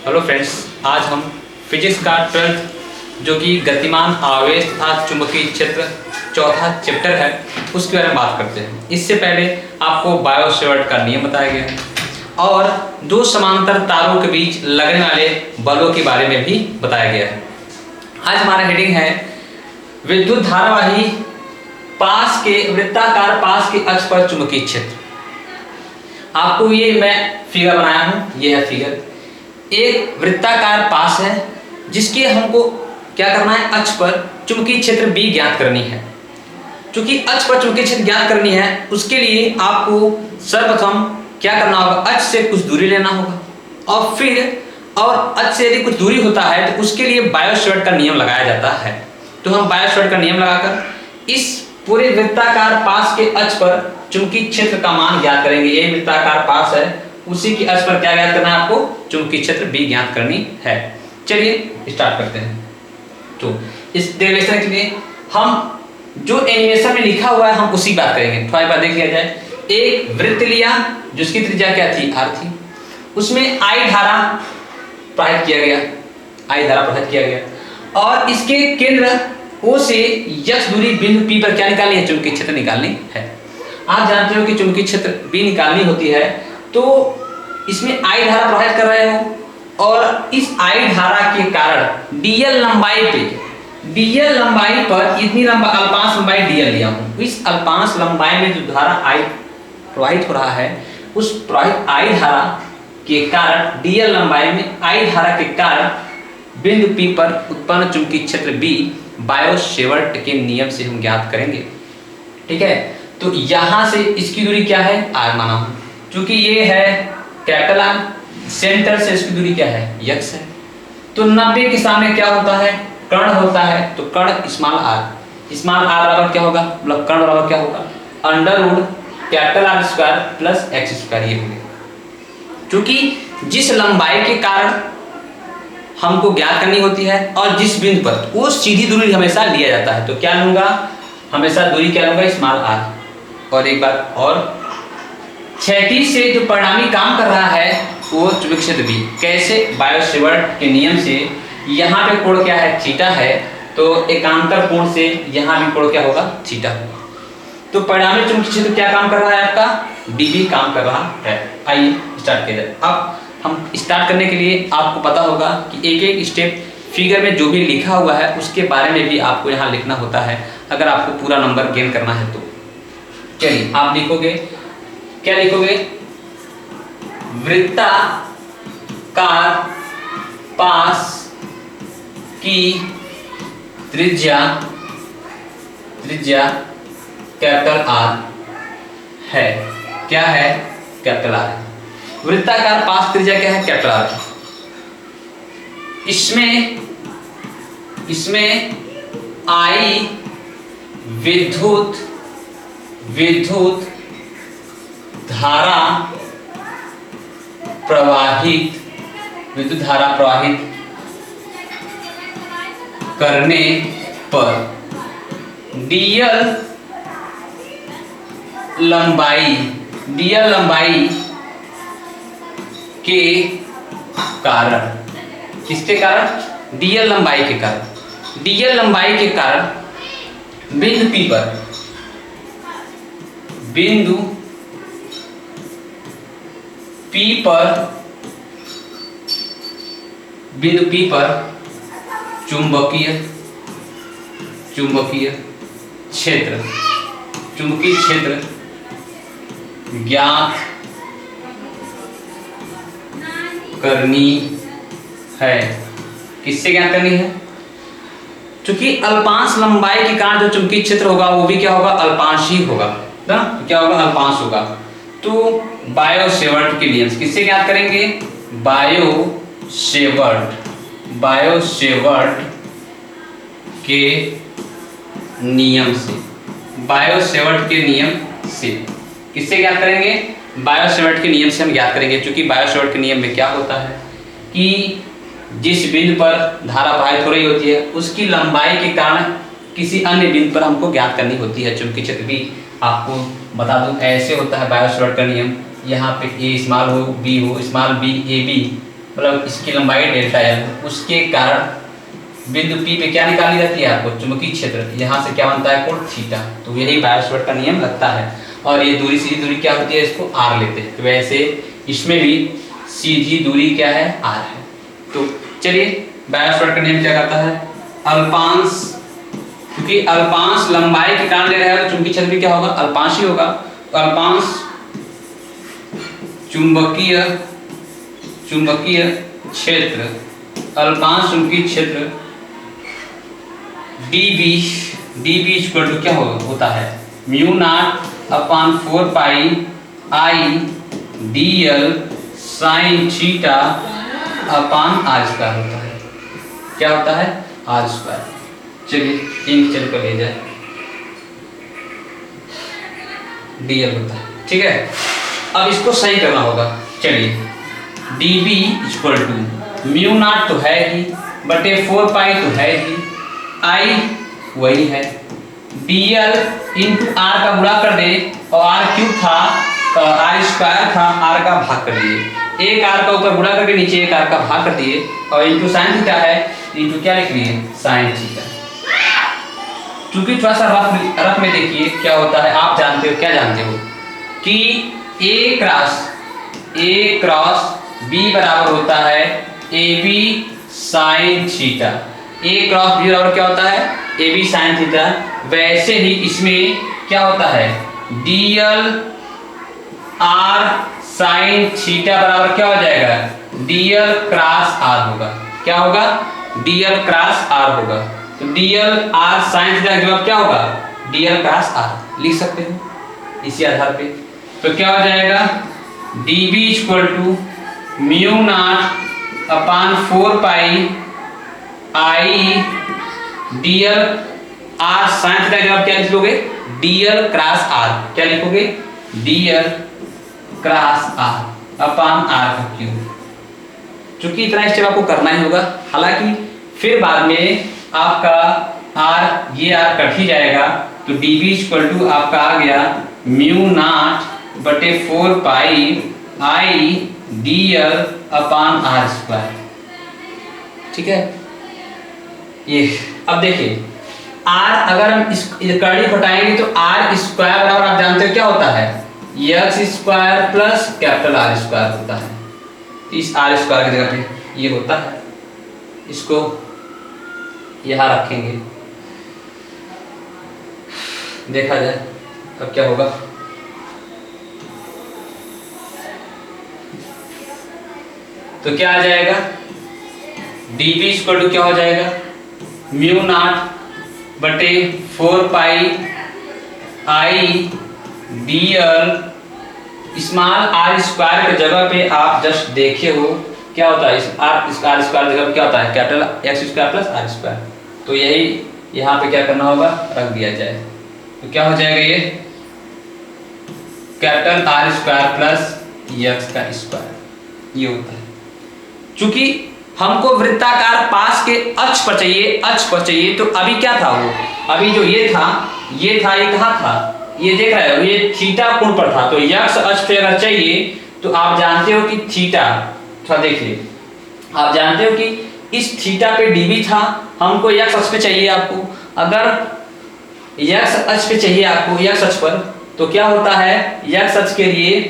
Hello friends, आज हम physics का 12th जो कि गतिमान आवेश तथा चुंबकीय क्षेत्र चौथा चैप्टर है उसके बारे में बात करते हैं। इससे पहले आपको बायो सेवर्ट का नियम बताया गया है और दो समांतर तारों के बीच लगने वाले बलों के बारे में भी बताया गया है। आज हमारा हेडिंग है विद्युत धारावाही पास के वृत्ताकार पास के अक्ष पर चुंबकीय क्षेत्र। आपको ये मैं फिगर बनाया हूँ, ये है फिगर। एक वृत्ताकार पास है जिसके हमको क्या करना है, अक्ष पर चुंबकीय क्षेत्र B ज्ञात करनी है। क्योंकि अक्ष पर चुंबकीय क्षेत्र ज्ञात करनी है उसके लिए आपको सर्वप्रथम क्या करना होगा, अक्ष से कुछ दूरी लेना होगा और फिर अक्ष से यदि कुछ दूरी होता है तो उसके लिए बायो सेवर्ट का नियम लगाया जाता है। तो हम बायो सेवर्ट का नियम लगाकर इस पूरे वृत्ताकार पास के अक्ष पर चुंबकीय क्षेत्र का मान ज्ञात करेंगे। ये वृत्ताकार पास है, उसी के अक्ष पर क्या ज्ञात करना है, आपको चुंबकीय क्षेत्र B ज्ञात करनी है। चलिए स्टार्ट करते हैं। तो इस डेरिवेशन के लिए हम जो एनिमेशन में लिखा हुआ है हम उसी बात करेंगे। थोड़ा बार देख लिया जाए। एक वृत्त लिया जिसकी त्रिज्या क्या थी, R थी। उसमें I धारा प्रवाहित किया गया और इसके केंद्र O से यक्ष दूरी बिंदु P पर क्या निकालनी है, चुंबकीय क्षेत्र निकालनी है। आप जानते हो कि चुंबकीय क्षेत्र B निकालनी होती है तो इसमें I धारा प्रवाहित कर रहे हो और इस I धारा के कारण dl लंबाई पर इतनी अल्पांश लंबाई dl लिया हूँ। इस अल्पांश लंबाई में जो धारा I प्रवाहित हो रहा है उस प्रवाहित I धारा के कारण dl लंबाई में I धारा के कारण बिंदु P पर उत्पन्न चुंबकीय क्षेत्र B बायो सेवर्ट के नियम से हम ज्ञात करेंगे। ठीक है, तो यहां से इसकी दूरी क्या है, R माना हूं। क्योंकि ये है कैपिटल R, सेंटर से इसकी दूरी क्या है, यक्ष है। तो 90 के सामने क्या होता है, कर्ण होता है। तो कर्ण स्मॉल r बराबर क्या होगा, मतलब कर्ण बराबर क्या होगा, under root capital R square plus x square. ये हो गया। क्योंकि जिस लंबाई के कारण हमको ज्ञात करनी होती है और जिस बिंदु पर वो सीधी दूरी हमेशा लिया जाता है तो क्या लूंगा, हमेशा दूरी क्या लूंगा, स्मॉल r। और एक बात और, क्षैतिज से जो परिणामी काम कर रहा है वो चुंबकीय क्षेत्र B। कैसे, बायो सेवर्ट के नियम से यहाँ पे कोण क्या है, थीटा है। तो एकांतर कोण से यहाँ भी कोण क्या होगा, थीटा होगा। तो परिणामी चुंबकीय क्षेत्र क्या काम कर रहा है, आपका dB काम कर रहा है। आइए स्टार्ट किया जाए। अब हम स्टार्ट करने के लिए आपको पता होगा कि एक एक स्टेप फिगर में जो भी लिखा हुआ है उसके बारे में भी आपको यहाँ लिखना होता है अगर आपको पूरा नंबर गेन करना है तो। चलिए आप लिखोगे, क्या लिखोगे, वृत्ताकार पास की त्रिज्या कैपिटल R है। क्या है, कैपिटल R है। वृत्ताकार पास त्रिज्या क्या है, कैपिटल R। इसमें I विद्युत धारा प्रवाहित करने पर dl लंबाई के कारण, किसके कारण, dl लंबाई के कारण बिंदु P पर चुंबकीय क्षेत्र ज्ञात करनी है। किससे ज्ञात करनी है, क्योंकि अल्पांश लंबाई के कारण जो चुंबकीय क्षेत्र होगा वो भी क्या होगा, अल्पांश ही होगा ना, क्या होगा, अल्पांश होगा। तो बायो सेवर्ट के नियम किससे ज्ञात करेंगे, बायो सेवर्ट के नियम से किससे ज्ञात करेंगे, बायो सेवर्ट के नियम से हम ज्ञात करेंगे। क्योंकि बायो सेवर्ट के नियम में क्या होता है कि जिस बिंदु पर धारा प्रवाहित हो रही होती है उसकी लंबाई के कारण किसी अन्य बिंदु पर हमको ज्ञात करनी होती है चुंबकीय क्षेत्र भी। आपको बता दूं ऐसे होता है बायो सेवर्ट का नियम। यहाँ पे ए स्मॉल हो, बी हो, स्मॉल बी ए बी, मतलब इसकी लंबाई डेल्टा एल, उसके कारण बिंदु P पे क्या निकाली जाती है आपको, चुंबकीय क्षेत्र, यहाँ से क्या बनता है कोण थीटा। तो यही बायोट का नियम लगता है। और ये दूरी, सीधी दूरी क्या होती है, इसको r लेते हैं। तो वैसे इसमें भी सीधी दूरी क्या है, r है। तो चलिए बायोट का नियम क्या कहता है, अल्पांश, क्योंकि अल्पांश लंबाई के कारण दे रहा है तो चुंबकीय क्षेत्र भी क्या होगा, अल्पांश ही होगा। तो अल्पांश चुंबकीय क्षेत्र, अल्पांश चुंबकीय क्षेत्र dB इक्वल टू क्या होता है, mu naught upon 4 pi I dl sine theta upon r square होता है। क्या होता है, r स्क्वायर। चलिए इंक चल कर ले जाए, dl होता है, ठीक है। अब इसको सही करना होगा। चलिए dB equal to mu naught तो है ही, बटे 4 पाई तो है ही, I वही है, dl इंटू r का गुणा कर दे, और r क्यूब था r स्क्वायर था, r का भाग कर दिए, एक r का ऊपर गुणा करके नीचे एक r का भाग कर दिए, और इंटू साइन थीटा है, इंटू क्या लिख लिए, साइन थीटा। क्योंकि थोड़ा सा रफ में देखिए क्या होता है, आप जानते हो, क्या जानते हो कि A क्रॉस B बराबर होता है AB sine theta. A cross B बराबर क्या होता है, AB साइन थीटा। वैसे ही इसमें क्या होता है, DL R साइन थीटा बराबर क्या हो जाएगा, DL क्रॉस R होगा। क्या होगा, DL क्रॉस R होगा। तो DL R साइन थीटा का जवाब क्या होगा, DL क्रॉस R लिख सकते हो इसी आधार पे। तो क्या हो जाएगा, dB equal to mu naught upon 4 pi I dl R sine theta जवाब क्या लिखोगे, DL क्रॉस R। क्या लिखोगे, DL cross R upon R का क्यूब। चूंकि इतना स्टेप आपको करना ही होगा, हालांकि फिर बाद में आपका R, ये R कट ही जाएगा। तो dB इक्वल टू आपका आ गया म्यू नॉट बटे 4 pi I dl upon R square, ठीक है। ये अब देखिए R, अगर हम इस कड़ी घटाएंगे तो R स्क्वायर बराबर आप जानते हो क्या होता है, x square plus capital R square होता है। इस R स्क्वायर की जगह पे ये होता है, इसको यहाँ रखेंगे, देखा जाए अब क्या होगा। तो क्या आ जाएगा, dB इक्वल टू क्या हो जाएगा, म्यू नॉट बटे 4 pi I dl small r square की जगह पे आप जस्ट देखे हो क्या होता है, इस r स्क्वायर जगह पे क्या होता है, capital x square plus r square. तो यही यहाँ पे क्या करना होगा, रख दिया जाए। तो क्या हो जाएगा, ये capital R square plus x का स्क्वायर, ये होता है। चूंकि हमको वृत्ताकार पास के अक्ष पर चाहिए, तो अभी क्या था वो, अभी जो ये था ये कहाँ था, ये देख रहे हो, ये थीटा कोण पर था। तो x अक्ष पे अगर चाहिए तो आप जानते हो कि थीटा, थोड़ा देखिए, आप जानते हो कि इस थीटा पे dB था, हमको x अक्ष पे चाहिए आपको। अगर x अक्ष पे चाहिए आपको, x अक्ष पर, तो क्या होता है, x अक्ष के लिए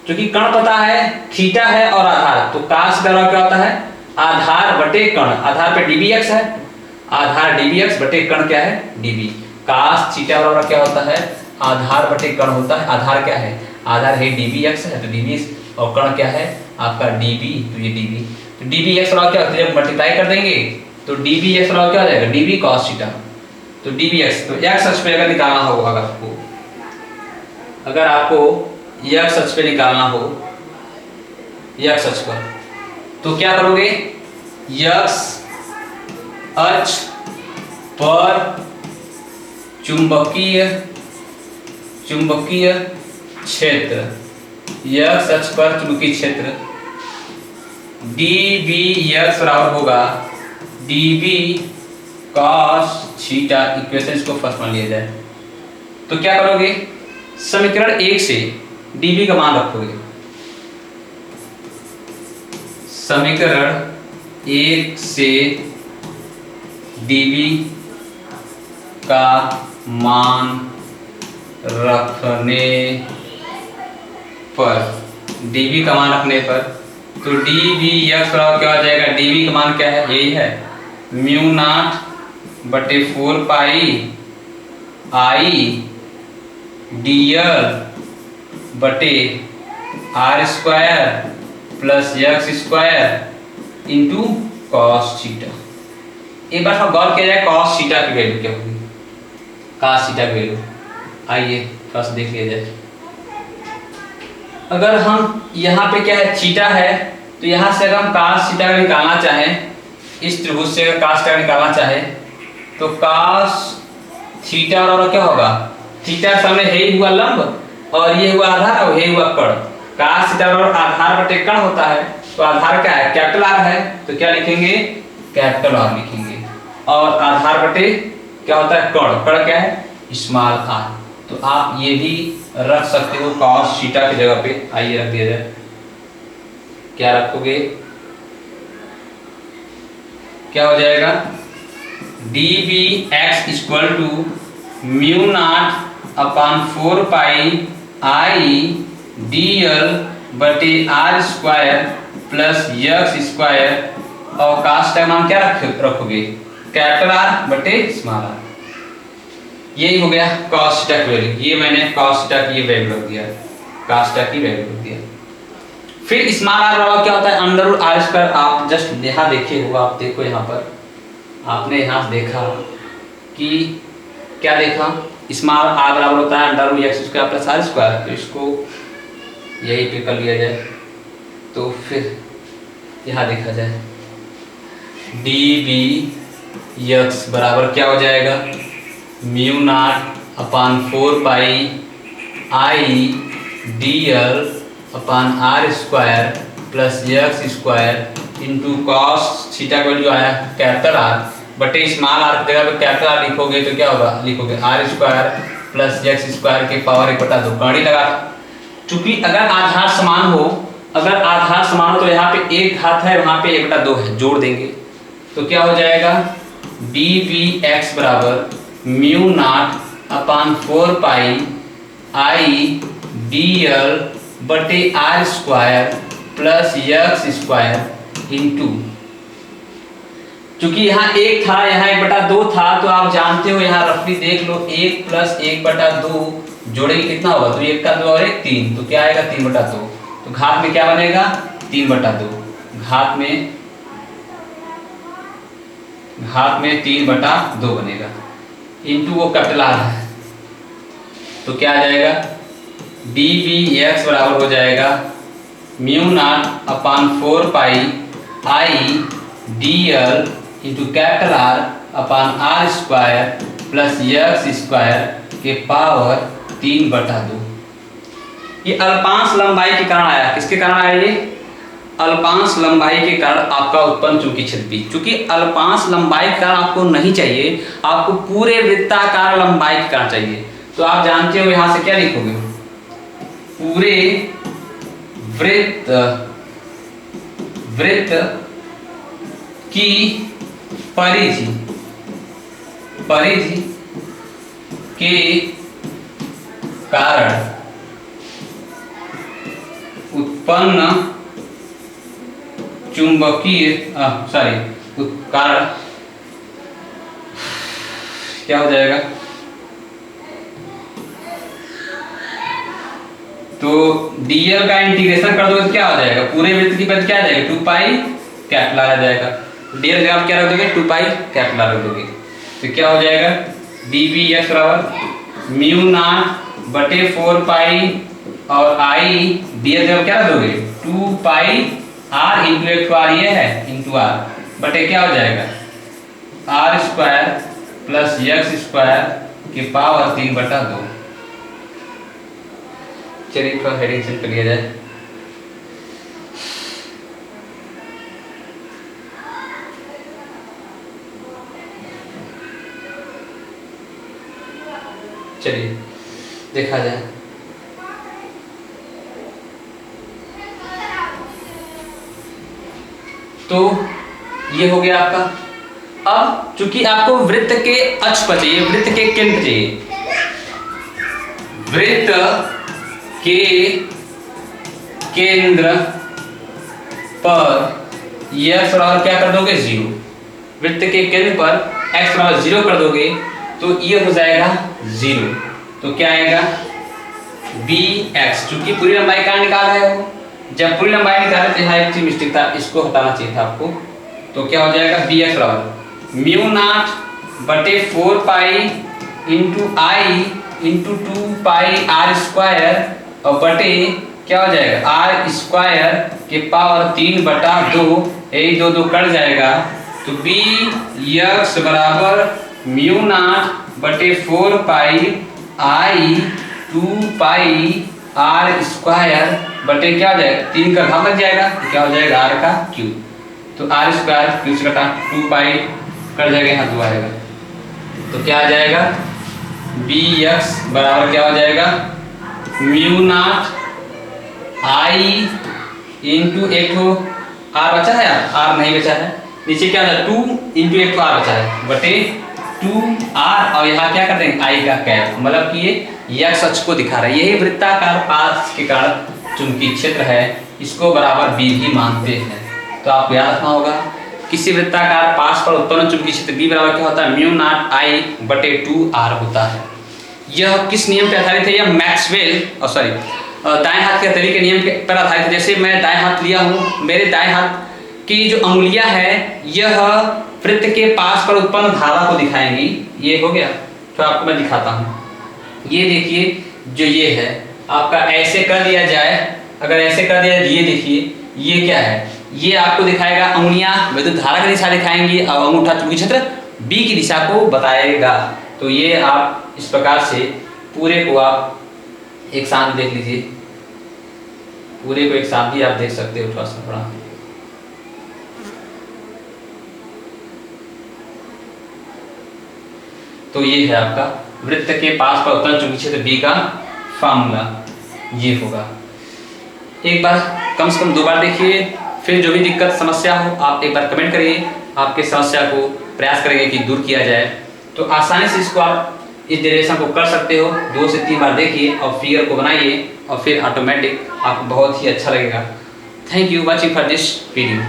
क्योंकि कण पता है, थीटा है और आधार, तो cos बराबर क्या होता है, आधार बटे कण। आधार पे dBx है, आधार dBx बटे कण क्या है, dB। cos थीटा बराबर क्या होता है, आधार बटे कण होता है। आधार क्या है, आधार है dBx है, तो dB, और कण क्या है आपका dB, तो ये dB। तो dBx बराबर क्या होता है, जब मल्टीप्लाई कर देंगे तो dBx बराबर क्या हो जाएगा, dB cos थीटा। तो dBx, तो x अक्ष पे अगर निकालना हो, अगर आपको x अक्ष पे निकालना हो, x अक्ष पर, तो क्या करोगे, x अक्ष पर चुंबकीय क्षेत्र, x अक्ष पर चुंबकीय क्षेत्र dBx बराबर होगा dB cos थीटा। इक्वेशन को फर्स्ट मान लिया जाए तो क्या करोगे, समीकरण 1 से dB का मान रखोगे, समीकरण 1 से dv का मान रखने पर, dv का मान रखने पर, तो dvx बराबर क्या हो जाएगा? dv का मान क्या है? यही है म्यू नॉट बटे 4 पाई आई dl बटे R square plus X square into cos theta. एक बार थोड़ा गौर किया जाए कॉस थीटा की वैल्यू क्या होगी, कॉस थीटा की वैल्यू। आइए थोड़ा सा देख लिया जाए। अगर हम यहाँ पे क्या है थीटा है, तो यहाँ से अगर हम कॉस थीटा का निकालना चाहें, इस त्रिभुज से अगर कॉस थीटा का निकालना चाहें, तो कॉस थीटा और क्या होगा? थीटा सामने है ही हुआ लंब और ये हुआ आधार और ये हुआ कर्ण। कॉस थीटा और आधार बटे कर्ण होता है, तो आधार क्या है? कैपिटल आर है, तो क्या लिखेंगे? कैपिटल आर लिखेंगे। और आधार बटे क्या होता है? कर्ण। कर्ण क्या है? Small R. तो आप ये भी रख सकते हो कॉस थीटा की जगह पे। आइए रख दिया जाए। क्या रखोगे? क्या हो जाएगा? dvx equal to mu naught upon 4 pi I dl बटे R square plus X square और कॉस का मान क्या रखोगे? कैपिटल आर बटे स्मॉल आर। यही हो गया कॉस थीटा की वैल्यू। ये मैंने कॉस थीटा की वैल्यू रख दिया, कॉस थीटा की वैल्यू रख दिया। फिर स्मॉल आर बराबर क्या होता है? Under root R square. आप जस्ट यहाँ देखिए होगा, आप देखो यहाँ पर, आपने यहाँ देखा कि क्या देखा? स्मॉल आर बराबर होता है under root X square plus R square. तो इसको यही पे कर लिया जाए। तो फिर यहाँ देखा जाए dvx बराबर क्या हो जाएगा? Mu naught upon 4 pi I dl upon R square plus X square into cos theta का जो आया कैपिटल आर बटे स्मॉल आर की जगह पे कैपिटल आर लिखोगे तो क्या होगा? लिखोगे R square plus X square के पावर 1/2 कर्ण ही लगा। चूंकि अगर आधार समान हो, अगर आधार समान हो तो यहाँ पे एक घात है, वहां पे 1/2 है, जोड़ देंगे तो क्या हो जाएगा? dvx बराबर mu naught upon 4 pi I dl बटे R square plus X square into, चूंकि यहाँ एक था, यहाँ 1/2 था, तो आप जानते हो यहाँ रफली देख लो 1 प्लस 1/2 जोड़ेंगे कितना होगा? तो 1 का 2 और 1 3, तो क्या आएगा? 3/2। तो घात में क्या बनेगा? 3/2। घात में 3/2 बनेगा इंटू वो कैपिटल आर है। तो क्या आ जाएगा? dvx बराबर हो जाएगा mu naught upon 4 pi I dl into capital R upon R square plus X square के पावर 3/2। ये अल्पांश लंबाई के कारण आया। किसके कारण आया? ये अल्पांश लंबाई के कारण आपका उत्पन्न चूंकि छिद्रपी। चूंकि अल्पांश लंबाई के कारण आपको नहीं चाहिए, आपको पूरे वृत्ताकार लंबाई के कारण चाहिए। तो आप जानते हो यहां से क्या लिखोगे? पूरे वृत्त की परिधि के कारण उत्पन्न चुंबकीय कारण क्या हो जाएगा? तो dl का इंटीग्रेशन कर दोगे तो क्या हो जाएगा? पूरे वृत्त की परिधि क्या आ जाएगा? 2 पाई कैपिटल आर आ जाएगा। dl जगह आप क्या रख दोगे? 2 पाई कैपिटल आर रख दोगे। तो क्या हो जाएगा? dvx बराबर म्यू नॉट बटे 4 पाई और आई dl जगह क्या रख दोगे? 2 पाई आर इंटू एक आर ये है इंटू आर बटे क्या हो जाएगा? R square plus X square के पावर 3/2। चलिए थोड़ा हेडिंग सेट कर लिया जाए। चलिए देखा जाए। तो ये हो गया आपका। अब चूंकि आपको वृत्त के अक्ष पर चाहिए, वृत्त के केंद्र चाहिए, वृत्त के केंद्र पर x बराबर क्या कर दोगे 0, वृत्त के केंद्र पर x बराबर 0 कर दोगे तो ये हो जाएगा 0। तो क्या आएगा bx, चूंकि पूरी लंबाई कहाँ निकाला है वो, जब पूरी लंबाई निकाले तो यहाँ एक चीज मिस्टेक था, इसको हटाना चाहिए था आपको। तो क्या हो जाएगा bx बराबर म्यू नॉट बटे 4 pi into I into 2 pi R square और बटे क्या हो जाएगा आर स्क्वायर के पावर 3 बटा 2, यही 2 2 कट जाएगा। तो बी यक्स बराबर म्यू नॉट बटे 4 पाई आई 2 पाई आर स्क्वायर बटे क्या हो जाएगा 3 का घात लग जाएगा तो क्या हो जाएगा आर का क्यूब। तो आर स्क्वायर क्यूब से कटा 2 पाई कट जाएगा, यहाँ 2 आएगा। तो क्या आ जाएगा बी यक्स बराबर क्या हो जाएगा म्यू नॉट आई इंटू एक ठो आर बचा है, आर नहीं बचा है, नीचे क्या है 2 इंटू एक ठो आर बचा है बटे 2 आर और यहाँ क्या कर देंगे आई का कैप, मतलब कि ये एक्स अक्ष को दिखा रहा है। यही वृत्ताकार पास के कारण चुंबकीय क्षेत्र है, इसको बराबर बी भी मानते हैं। तो आपको याद रखना होगा किसी वृत्ताकार पास पर उत्पन्न चुंबकीय क्षेत्र बी बराबर क्या होता है म्यू नॉट आई बटे 2 आर होता है। यह किस नियम पर आधारित है, यह मैक्सवेल दाएं हाथ के तरीके नियम के पर आधारित है। जैसे मैं दाएं हाथ लिया हूँ, मेरे दाएं हाथ की जो अंगुलियां है यह वृत्त के पास पर उत्पन्न धारा को दिखाएंगी। ये हो गया, तो आपको मैं दिखाता हूँ। ये देखिए जो ये है आपका ऐसे कर दिया जाए, अगर ऐसे कर दिया जाए, ये देखिए ये क्या है, ये आपको दिखाएगा अंगुलियां विद्युत धारा की दिशा दिखाएंगी और अंगूठा चुंबकीय क्षेत्र बी की दिशा को बताएगा। तो ये आप इस प्रकार से पूरे को आप एक साथ देख लीजिए, पूरे को एक साथ भी आप देख सकते हो थोड़ा। तो ये है आपका वृत्त के पास पर उत्पन्न चुंबकीय क्षेत्र बी का फार्मूला, ये होगा। एक बार कम से कम 2 बार देखिए, फिर जो भी दिक्कत समस्या हो आप एक बार कमेंट करिए, आपके समस्या को प्रयास करेंगे कि दूर किया जाए। तो आसानी से इसको आप इस डेरिवेशन को कर सकते हो। 2 से 3 बार देखिए और फिगर को बनाइए और फिर ऑटोमेटिक आपको बहुत ही अच्छा लगेगा। Thank you watching for this video.